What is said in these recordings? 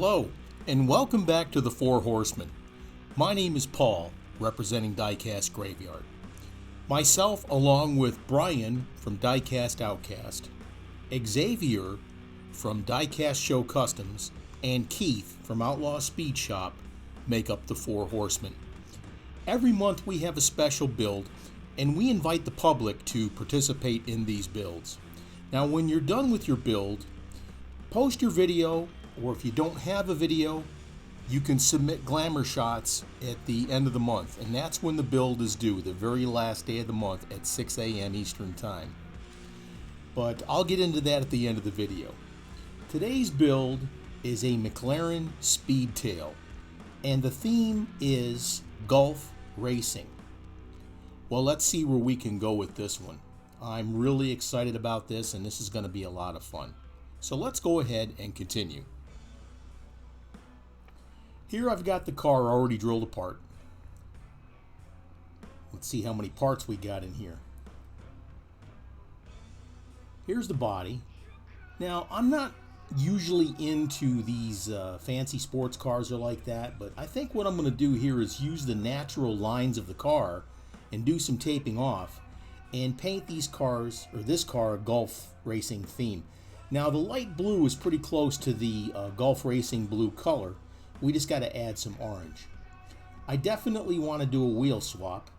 Hello, and welcome back to the Four Horsemen. My name is Paul, representing Diecast Graveyard. Myself, along with Brian from Diecast OUTKAST, Xavier from Diecast Show Customs, and Keith from Outlaw Speed Shop make up the Four Horsemen. Every month we have a special build, and we invite the public to participate in these builds. Now, when you're done with your build, post your video, or if you don't have a video, you can submit glamour shots at the end of the month, and that's when the build is due, the very last day of the month at 6 a.m. Eastern Time. But I'll get into that at the end of the video. Today's build is a McLaren Speedtail, and the theme is golf racing. Well, let's see where we can go with this one. I'm really excited about this, and this is going to be a lot of fun. So let's go ahead and continue. Here I've got the car already drilled apart. Let's see how many parts we got in here. Here's the body. Now, I'm not usually into these fancy sports cars or like that, but I think what I'm going to do here is use the natural lines of the car and do some taping off and paint these cars, or this car, a golf racing theme. Now, the light blue is pretty close to the golf racing blue color. We just got to add some orange. I definitely want to do a wheel swap,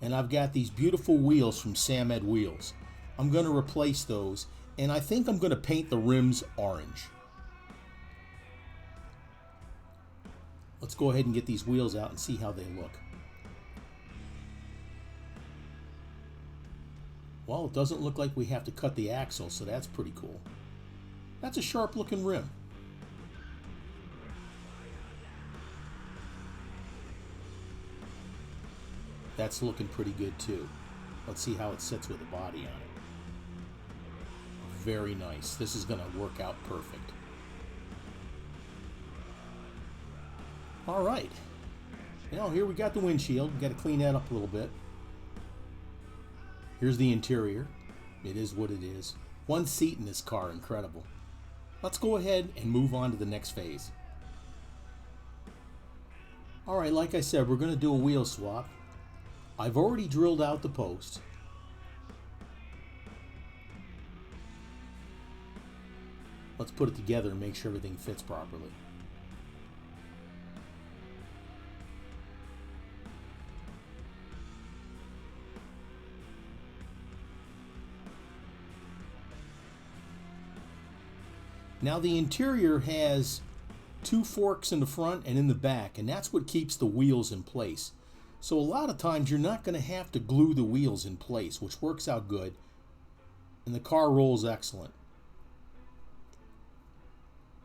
and I've got these beautiful wheels from Samed Wheels. I'm going to replace those, and I think I'm going to paint the rims orange. Let's go ahead and get these wheels out and see how they look. Well, it doesn't look like we have to cut the axle, so that's pretty cool. That's a sharp looking rim. That's looking pretty good too. Let's see how it sits with the body on it. Very nice. This is going to work out perfect. All right. Now here we got the windshield. We got to clean that up a little bit. Here's the interior. It is what it is. One seat in this car, incredible. Let's go ahead and move on to the next phase. All right, like I said, we're going to do a wheel swap. I've already drilled out the post. Let's put it together and make sure everything fits properly. Now the interior has two forks in the front and in the back, and that's what keeps the wheels in place. So a lot of times you're not going to have to glue the wheels in place, which works out good, and the car rolls excellent.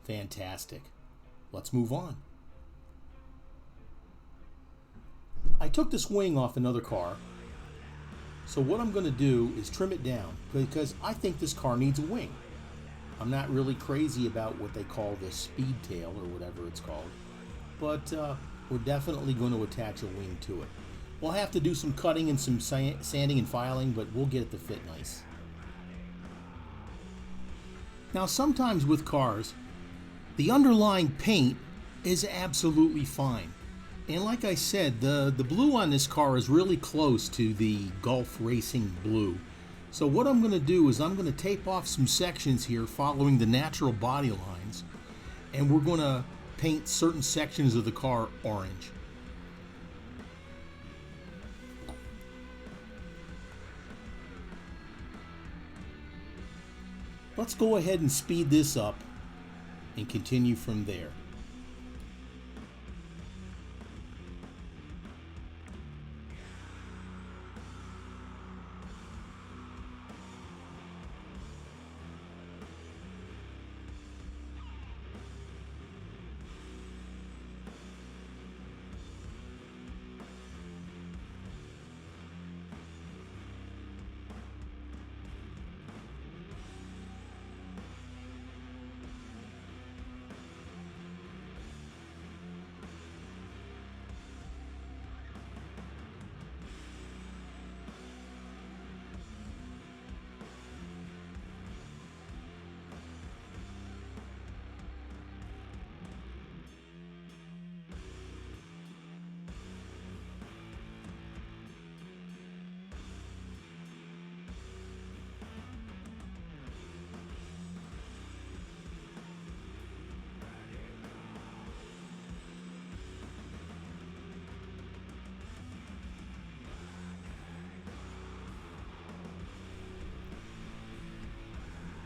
Fantastic. Let's move on. I took this wing off another car, so what I'm going to do is trim it down because I think this car needs a wing. I'm not really crazy about what they call the Speedtail or whatever it's called, but we're definitely going to attach a wing to it. We'll have to do some cutting and some sanding and filing, but we'll get it to fit nice. Now, sometimes with cars, the underlying paint is absolutely fine. And like I said, the blue on this car is really close to the golf racing blue. So what I'm going to do is I'm going to tape off some sections here following the natural body lines, and we're going to paint certain sections of the car orange. Let's go ahead and speed this up and continue from there.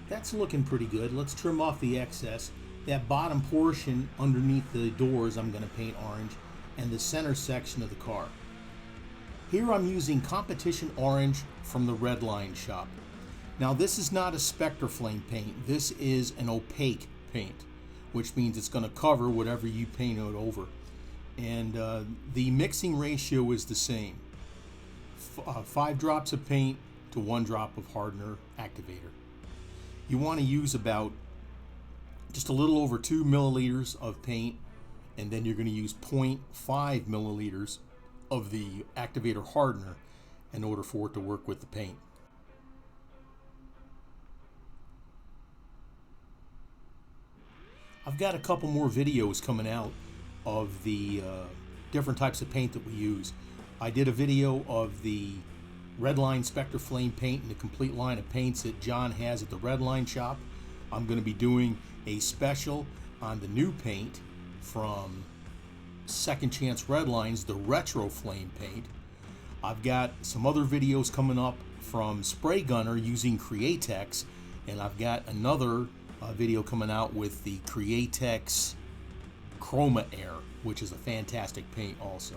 That's looking pretty good. Let's trim off the excess. That bottom portion underneath the doors I'm going to paint orange, and the center section of the car. Here I'm using Competition Orange from the Redline shop. Now this is not a Spectre Flame paint. This is an opaque paint, which means it's going to cover whatever you paint it over. And the mixing ratio is the same. 5 drops of paint to 1 drop of hardener activator. You want to use about just a little over 2 milliliters of paint, and then you're going to use 0.5 milliliters of the activator hardener in order for it to work with the paint. I've got a couple more videos coming out of the different types of paint that we use. I did a video of the Redline Spectre Flame paint and the complete line of paints that John has at the Redline shop. I'm going to be doing a special on the new paint from Second Chance Redlines, the Retro Flame paint. I've got some other videos coming up from Spray Gunner using Createx, and I've got another video coming out with the Createx Chroma Air, which is a fantastic paint also.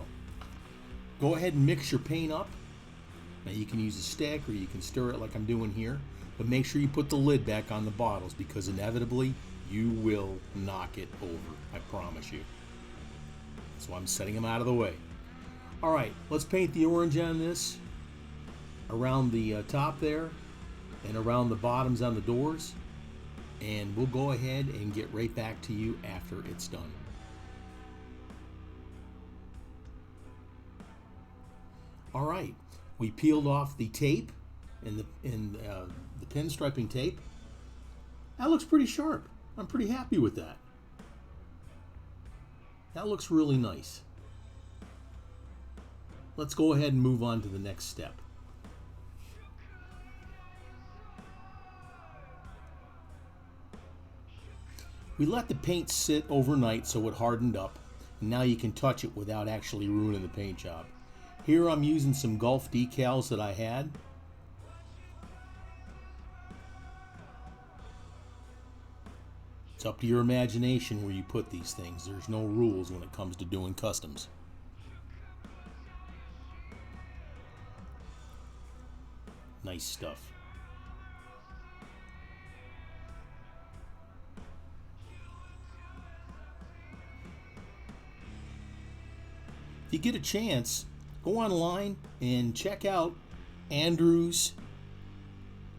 Go ahead and mix your paint up. Now you can use a stick or you can stir it like I'm doing here, but make sure you put the lid back on the bottles because inevitably you will knock it over, I promise you. So I'm setting them out of the way. Alright, let's paint the orange on this around the top there and around the bottoms on the doors, and we'll go ahead and get right back to you after it's done. Alright, we peeled off the tape and the pinstriping tape. That looks pretty sharp. I'm pretty happy with that. That looks really nice. Let's go ahead and move on to the next step. We let the paint sit overnight so it hardened up, and now you can touch it without actually ruining the paint job. Here I'm using some Gulf decals that I had. It's up to your imagination where you put these things. There's no rules when it comes to doing customs. Nice stuff. If you get a chance, go online and check out Andrew's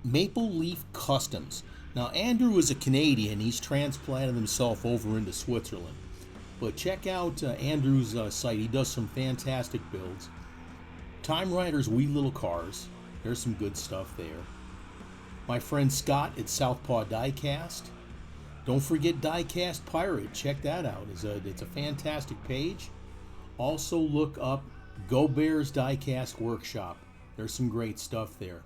Maple Leaf Customs. Now, Andrew is a Canadian. He's transplanted himself over into Switzerland. But check out Andrew's site. He does some fantastic builds. Time Rider's Wee Little Cars. There's some good stuff there. My friend Scott at Southpaw Diecast. Don't forget Diecast Pirate. Check that out. It's a fantastic page. Also look up Go Bears Diecast Workshop. There's some great stuff there.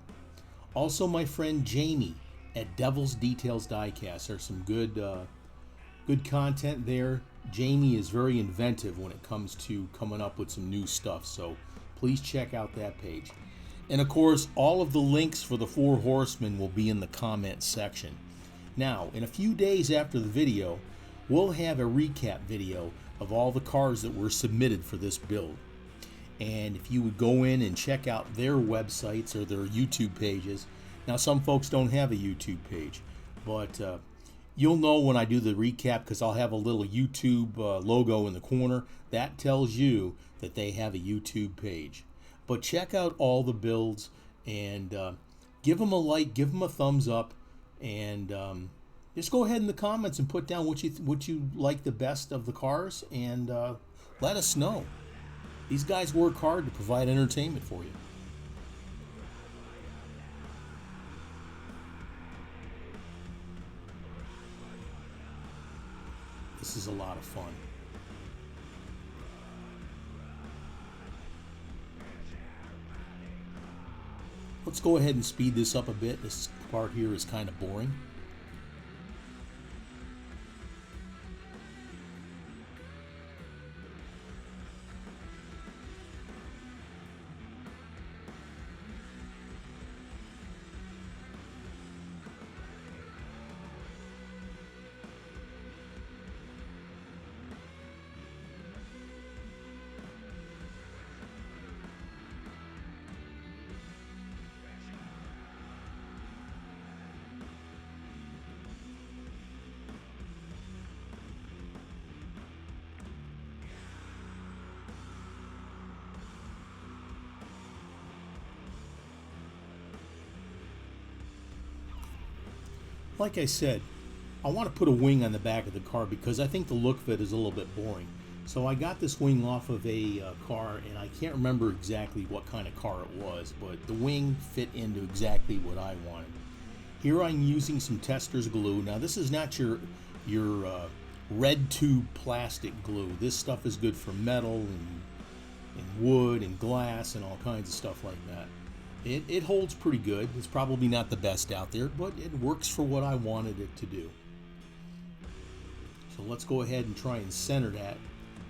Also my friend Jamie at Devil's Details Diecast. There's some good content there. Jamie is very inventive when it comes to coming up with some new stuff, so please check out that page. And of course, all of the links for the 4 Horsemen will be in the comment section. Now, in a few days after the video, we'll have a recap video of all the cars that were submitted for this build. And if you would go in and check out their websites or their YouTube pages. Now, some folks don't have a YouTube page, but you'll know when I do the recap because I'll have a little YouTube logo in the corner. That tells you that they have a YouTube page. But check out all the builds and give them a like, give them a thumbs up, and just go ahead in the comments and put down what you like the best of the cars, and let us know. These guys work hard to provide entertainment for you. This is a lot of fun. Let's go ahead and speed this up a bit. This part here is kind of boring. Like I said, I want to put a wing on the back of the car because I think the look of it is a little bit boring. So I got this wing off of a car, and I can't remember exactly what kind of car it was, but the wing fit into exactly what I wanted. Here I'm using some Testor's glue. Now this is not your red tube plastic glue. This stuff is good for metal and wood and glass and all kinds of stuff like that. It holds pretty good. It's probably not the best out there, but it works for what I wanted it to do. So let's go ahead and try and center that.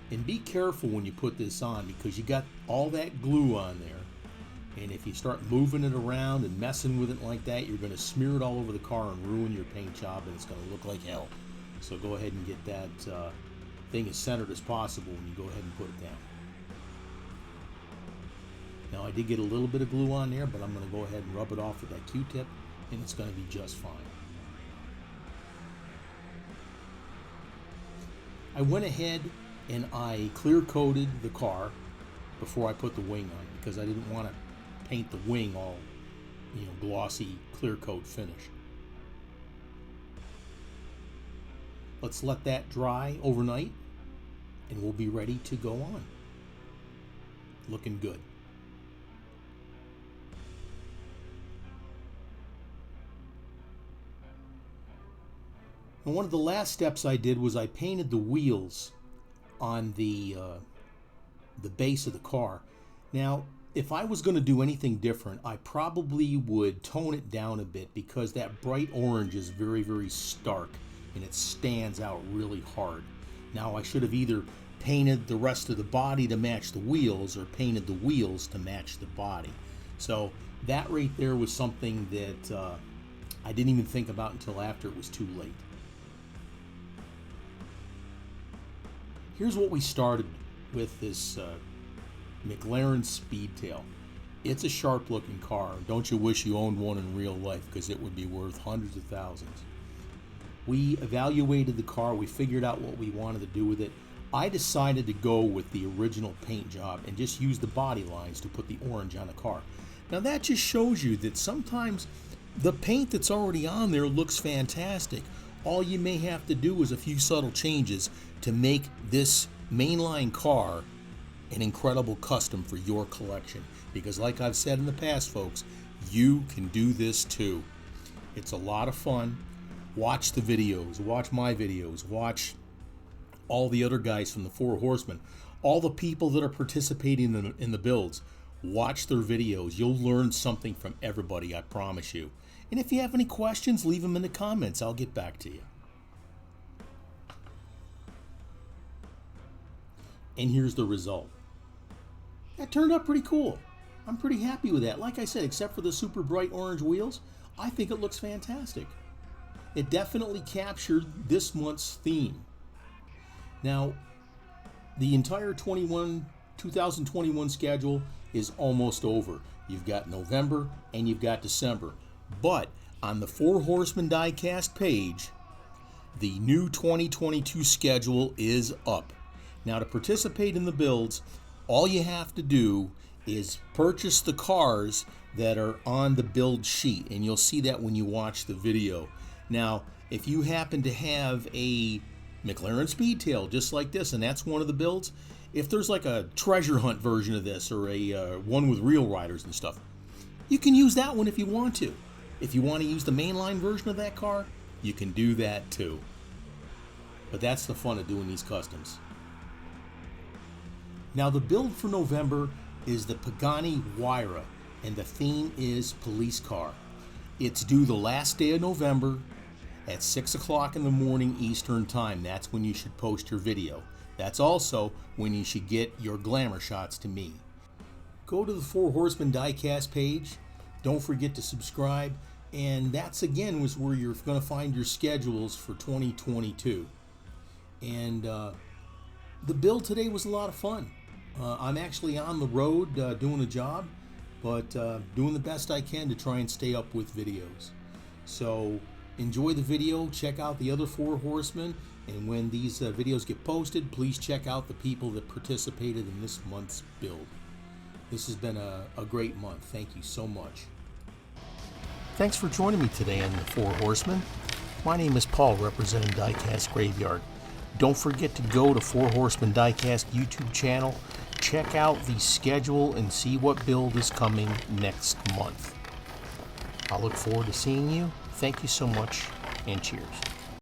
And be careful when you put this on because you got all that glue on there. And if you start moving it around and messing with it like that, you're going to smear it all over the car and ruin your paint job, and it's going to look like hell. So go ahead and get that thing as centered as possible when you go ahead and put it down. Now I did get a little bit of glue on there, but I'm going to go ahead and rub it off with that Q-tip, and it's going to be just fine. I went ahead and I clear coated the car before I put the wing on because I didn't want to paint the wing all, glossy clear coat finish. Let's let that dry overnight and we'll be ready to go on. Looking good. And one of the last steps I did was I painted the wheels on the base of the car. Now, if I was going to do anything different, I probably would tone it down a bit because that bright orange is very, very stark and it stands out really hard. Now, I should have either painted the rest of the body to match the wheels or painted the wheels to match the body. So that right there was something that I didn't even think about until after it was too late. Here's what we started with this McLaren Speedtail. It's a sharp looking car. Don't you wish you owned one in real life because it would be worth hundreds of thousands. We evaluated the car. We figured out what we wanted to do with it. I decided to go with the original paint job and just use the body lines to put the orange on the car. Now that just shows you that sometimes the paint that's already on there looks fantastic. All you may have to do is a few subtle changes to make this mainline car an incredible custom for your collection. Because like I've said in the past, folks, you can do this too. It's a lot of fun. Watch the videos, watch my videos, watch all the other guys from the Four Horsemen, all the people that are participating in the builds. Watch their videos. You'll learn something from everybody, I promise you. And if you have any questions, leave them in the comments. I'll get back to you. And here's the result. That turned out pretty cool. I'm pretty happy with that. Like I said, except for the super bright orange wheels, I think it looks fantastic. It definitely captured this month's theme. Now, the entire 2021 schedule is almost over. You've got November and you've got December. But on the Four Horsemen Diecast page, the new 2022 schedule is up. Now, to participate in the builds, all you have to do is purchase the cars that are on the build sheet, and you'll see that when you watch the video. Now, if you happen to have a McLaren Speedtail just like this, and that's one of the builds, if there's like a treasure hunt version of this or a one with real riders and stuff, you can use that one if you want to. If you want to use the mainline version of that car, you can do that too. But that's the fun of doing these customs. Now, the build for November is the Pagani Huayra, and the theme is police car. It's due the last day of November at 6 o'clock in the morning Eastern Time. That's when you should post your video. That's also when you should get your glamour shots to me. Go to the Four Horsemen Diecast page. Don't forget to subscribe. And that's again was where you're going to find your schedules for 2022. And the build today was a lot of fun. I'm actually on the road doing a job, but doing the best I can to try and stay up with videos. So enjoy the video, check out the other Four Horsemen, and when these videos get posted, please check out the people that participated in this month's build. This has been a great month. Thank you so much. Thanks for joining me today on the Four Horsemen. My name is Paul, representing Diecast Graveyard. Don't forget to go to Four Horsemen Diecast YouTube channel, check out the schedule, and see what build is coming next month. I look forward to seeing you. Thank you so much, and cheers.